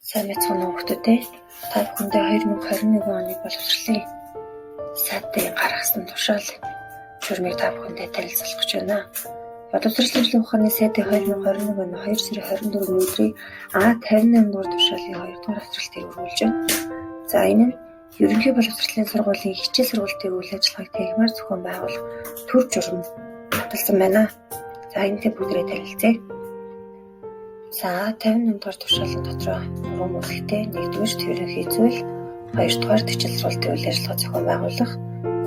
Сайн байцгаана уу хүмүүстээ. Та бүхэндээ 2021 оны боловсролын сайдын гаргасан тушаал журмыг та бүхэндээ танилцуулах гэж байна. Боловсролын ажлын ухааны сайдын 2021 оны 2 сарын 24 өдрийн А58 дугаар тушаалын 2 дугаар авсралтыг өргүүлж байна. За энэ нь ерөнхий боловсролын сургуулийн хичээл сургалтын үйл ажиллагааг техникээр зохион байгуулах төр журам баталсан байна. За энэтэй бүгдээ танилцъя. За 58 дугаар тушаалын дотроо 3 бүлэгтэй 1-р ерөнхий зүйл, 2-р хичээл сургалтын үйл ажиллагаа зохион байгуулах,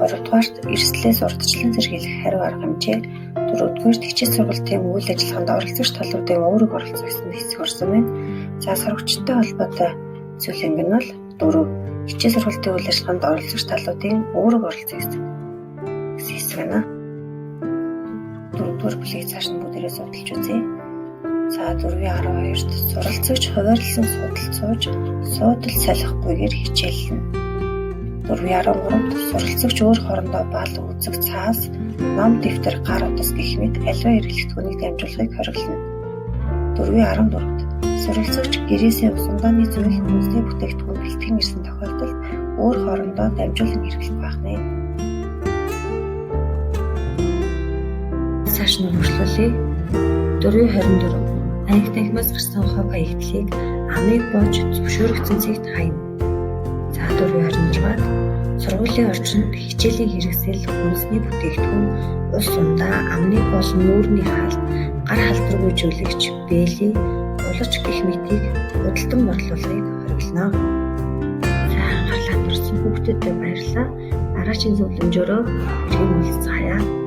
3-р эрсдлээс урьдчилан сэргийлэх хариу арга хэмжээ, 4-р хичээл сургалтын үйл ажиллагаанд оролцогч талуудын үүрэг оролцох гэсэн хэсэг орсон байна. За сурагчтай холбоотой зүйлэнг нь бол 4 хичээл сургалтын үйл ажиллагаанд оролцогч талуудын үүрэг оролцох гэсэн хэсэг байна. 4-р бүлгийг цааш нь бүгдээрээ судалж үзье. За 4.12-т суралцагч хуваарлсан судалт сууж суудал салхихгүйгээр хичээллэнэ. 4.13-т суралцагч өөр хоорондоо бал үзэг цаас, ном дэвтэр гар утас гэх мэт аливаа хэрэглэгдэхүүнийг дамжуулахыг хориглоно. 4.14-т суралцагч гэрээсээ усандааны зүйл үндэсний бүтээгдэхүүн бэлтгэн ирсэн тохиолдолд өөр хоорондоо дамжуулан хэрэглэх байх нэ. Цааш нь үргэлжлүүлье. 4.24 Анги танхимаас гарсан хог хаягдлыг амыг боож зөвшөөрөгдсөн цэгт хаяна. За 4.26-д сургуулийн орчинд хичээлийн хэрэгсэл, үндэсний бүтээгдэхүүн, ус ундаа, амны болон нүүрний хаалт, гар халдваргүй жүлэгч, бэлий, улач гэх мэтийг худалдан борлуулахыг хориглоно. За анхаарлаа төрсөн хүүхдүүдэд баярлалаа. Дараагийн зөвлөмжөөрөө хэрхэн уулзцаая.